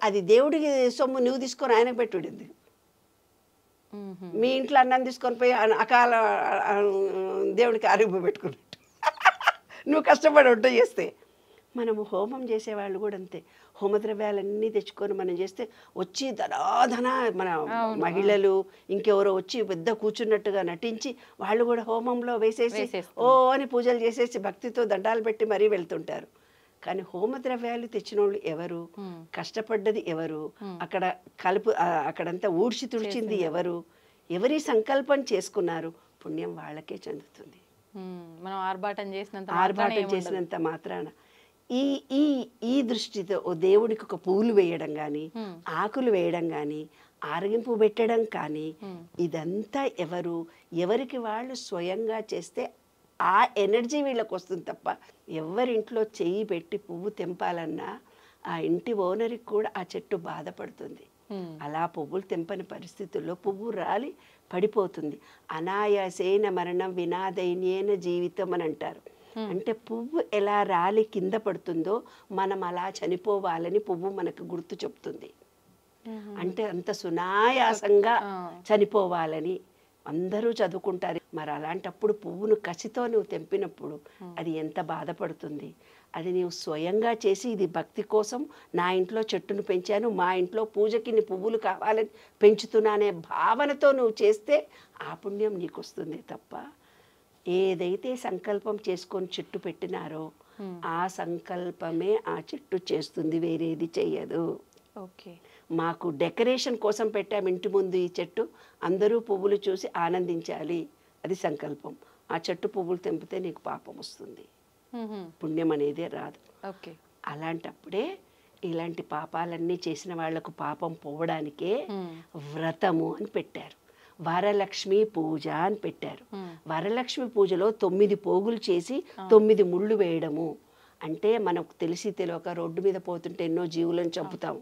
అది దేవుడికి సొమ్ము నువ్వు తీసుకొని ఆయనకు పెట్టుడింది. మీ ఇంట్లో అన్నం తీసుకొని పోయి అకాల దేవుడికి ఆరోగ్యం పెట్టుకున్నట్టు నువ్వు కష్టపడి వంట చేస్తే. మనము హోమం చేసేవాళ్ళు కూడా అంతే, హోమద్రవ్యాలన్నీ తెచ్చుకొని మనం చేస్తే వచ్చి ధనాధన మన మహిళలు ఇంకెవరో వచ్చి పెద్ద కూర్చున్నట్టుగా నటించి వాళ్ళు కూడా హోమంలో వేసేసి ఓ అని పూజలు చేసేసి భక్తితో దండాలు పెట్టి మరీ వెళ్తుంటారు. కానీ హోమద్రవ్యాలు తెచ్చిన వాళ్ళు ఎవరు, కష్టపడ్డది ఎవరు, అక్కడంతా ఊడ్చి తుడిచింది ఎవరు, ఎవరి సంకల్పం చేసుకున్నారు, పుణ్యం వాళ్ళకే చెందుతుంది. మనం ఆర్భాటం చేసినంత మాత్రాన ఈ దృష్టితో దేవుడికి ఒక పూలు వేయడం కానీ, ఆకులు వేయడం కానీ, ఆరగింపు పెట్టడం కానీ, ఇదంతా ఎవరికి వాళ్ళు స్వయంగా చేస్తే ఆ ఎనర్జీ వీళ్ళకి వస్తుంది తప్ప, ఎవరింట్లో చెయ్యి పెట్టి పువ్వు తెంపాలన్నా ఆ ఇంటి ఓనర్కి కూడా ఆ చెట్టు బాధపడుతుంది. అలా పువ్వులు తెంపని పరిస్థితుల్లో పువ్వు రాలి పడిపోతుంది. అనాయాసేన మరణం వినాదైన్యేన జీవితం అని అంటారు. అంటే పువ్వు ఎలా రాలి కింద పడుతుందో మనం అలా చనిపోవాలని పువ్వు మనకు గుర్తు చెప్తుంది. అంటే అంత సునాయాసంగా చనిపోవాలని అందరూ చదువుకుంటారు. మరి అలాంటప్పుడు పువ్వును కసితో నువ్వు తెంపినప్పుడు అది ఎంత బాధపడుతుంది. అది నీవు స్వయంగా చేసి ఇది భక్తి కోసం నా ఇంట్లో చెట్టును పెంచాను, మా ఇంట్లో పూజకి నీ పువ్వులు కావాలని పెంచుతున్నానే భావనతో నువ్వు చేస్తే ఆ పుణ్యం నీకు వస్తుంది తప్ప ఏదైతే సంకల్పం చేసుకొని చెట్టు పెట్టినారో ఆ సంకల్పమే ఆ చెట్టు చేస్తుంది, వేరేది చెయ్యదు. ఓకే, మాకు డెకరేషన్ కోసం పెట్టాము ఇంటి ముందు ఈ చెట్టు, అందరూ పువ్వులు చూసి ఆనందించాలి, అది సంకల్పం. ఆ చెట్టు పువ్వులు తెంపితే నీకు పాపం వస్తుంది, పుణ్యం అనేదే రాదు. ఓకే, అలాంటప్పుడే ఇలాంటి పాపాలన్నీ చేసిన వాళ్లకు పాపం పోవడానికే వ్రతము అని పెట్టారు. వరలక్ష్మి పూజ అని పెట్టారు. వరలక్ష్మి పూజలో 9 పోగులు చేసి 9 ముళ్ళు వేయడము. అంటే మనకు తెలిసి తెలియక రోడ్డు మీద పోతుంటే ఎన్నో జీవులను చంపుతాము,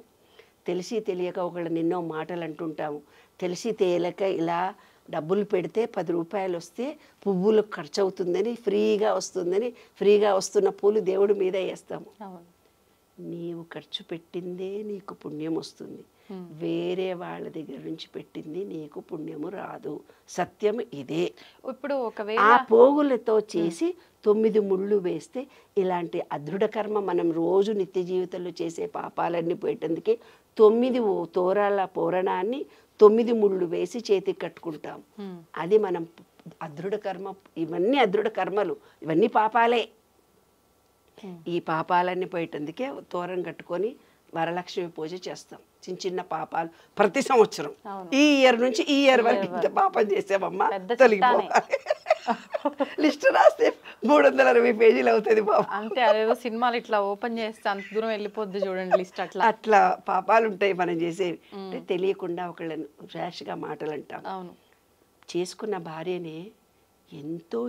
తెలిసి తెలియక ఒకళ్ళని ఎన్నో మాటలు అంటుంటాము, తెలిసి తెలియక ఇలా డబ్బులు పెడితే 10 రూపాయలు వస్తే పువ్వులు ఖర్చు అవుతుందని, ఫ్రీగా వస్తుందని, ఫ్రీగా వస్తున్న పూలు దేవుడి మీద వేస్తాము. నీవు ఖర్చు పెట్టిందే నీకు పుణ్యం వస్తుంది, వేరే వాళ్ళ దగ్గర నుంచి పెట్టింది నీకు పుణ్యము రాదు. సత్యం ఇదే. ఇప్పుడు ఒకవేళ ఆ పోగులతో చేసి 9 ముళ్ళు వేస్తే ఇలాంటి అదృఢ కర్మ మనం రోజు నిత్య జీవితంలో చేసే పాపాలన్నీ పోయేటందుకే 9 తోరాల పూరణాన్ని 9 ముళ్ళు వేసి చేతికి కట్టుకుంటాం. అది మనం అదృఢ కర్మ. ఇవన్నీ అదృఢ కర్మలు, ఇవన్నీ పాపాలే. ఈ పాపాలన్నీ పోయేటందుకే తోరం కట్టుకొని వరలక్ష్మి పూజ చేస్తాం. చిన్న చిన్న పాపాలు ప్రతి సంవత్సరం, ఈ ఇయర్ నుంచి ఈ ఇయర్ వరకు ఇంత పాపం చేసామమ్మా తొలగిపోవాలి. లిస్ట్ రాస్తే 360 పేజీలు అవుతుంది బాబు. అంతే, అదేదో సినిమాలు ఇట్లా ఓపెన్ చేస్తే అంత దూరం వెళ్ళిపోద్ది చూడండి లిస్ట్. అట్లా పాపాలు ఉంటాయి మనం చేసేవి. అంటే తెలియకుండా ఒకళ్ళని ర్యాష్గా మాటలు అంటాం. అవును, చేసుకున్న భార్యనే ఎంతో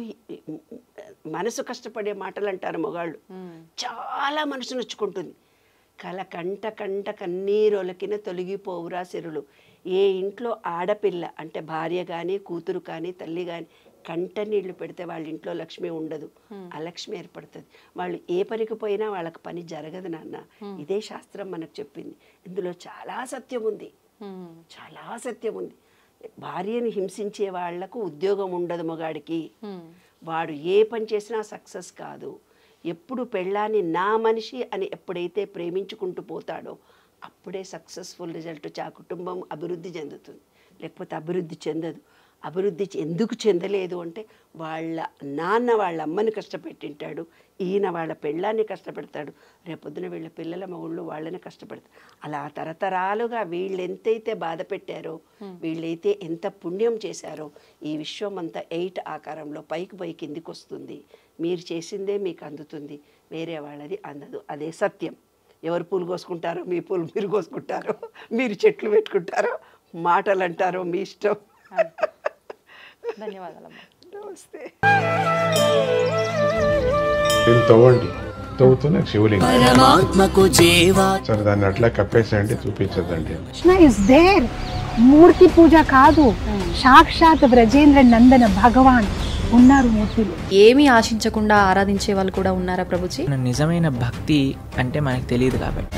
మనసు కష్టపడే మాటలు అంటారు మగాళ్ళు. చాలా మనసు నొచ్చుకుంటుంది. కంట కన్నీరొలకిన తొలగిపోవురా సిరులు. ఏ ఇంట్లో ఆడపిల్ల అంటే భార్య కానీ కూతురు కానీ తల్లి కానీ కంట నీళ్లు పెడితే వాళ్ళ ఇంట్లో లక్ష్మి ఉండదు, అలక్ష్మి ఏర్పడుతుంది. వాళ్ళు ఏ పనికి పోయినా వాళ్ళకి పని జరగదు నాన్న. ఇదే శాస్త్రం మనకు చెప్పింది. ఇందులో చాలా సత్యం ఉంది, చాలా సత్యం ఉంది. భార్యని హింసించే వాళ్లకు ఉద్యోగం ఉండదు మగాడికి. వాడు ఏ పని చేసినా సక్సెస్ కాదు. ఎప్పుడు పెళ్ళాన్ని నా మనిషి అని ఎప్పుడైతే ప్రేమించుకుంటూ పోతాడో అప్పుడే సక్సెస్ఫుల్ రిజల్ట్. ఆ కుటుంబం అభివృద్ధి చెందుతుంది, లేకపోతే అభివృద్ధి చెందదు. అభివృద్ధి ఎందుకు చెందలేదు అంటే వాళ్ళ నాన్న వాళ్ళ అమ్మని కష్టపెట్టింటాడు, ఈయన వాళ్ళ పెళ్ళాన్ని కష్టపెడతాడు, రేపొద్దున వీళ్ళ పిల్లల మగుళ్ళు వాళ్ళని కష్టపెడతారు. అలా తరతరాలుగా వీళ్ళు ఎంతైతే బాధ పెట్టారో, వీళ్ళైతే ఎంత పుణ్యం చేశారో ఈ విశ్వం అంతా 8 ఆకారంలో పైకి పోయి కిందికి వస్తుంది. మీరు చేసిందే మీకు అందుతుంది, వేరే వాళ్ళది అందదు. అదే సత్యం. ఎవరు పూలు కోసుకుంటారో మీ పూలు మీరు కోసుకుంటారో, మీరు చెట్లు పెట్టుకుంటారో, మాటలు అంటారో మీ ఇష్టం. ధన్యవాదాలమ్మా. నమస్తే. తవ్వండి, తవ్వుతున్న శివలింగం సరే దాన్ని అట్లా కప్పేసేయండి, చూపించదండి. Krishna is there. మూర్తి పూజ కాదు, సాక్షాత్ బ్రజేంద్ర నందన భగవాన్ ఉన్నారు మూర్తిలో. ఏమీ ఆశించకుండా ఆరాధించే వాళ్ళు కూడా ఉన్నారా ప్రభుజీ? నిజమైన భక్తి అంటే మనకు తెలియదు కాబట్టి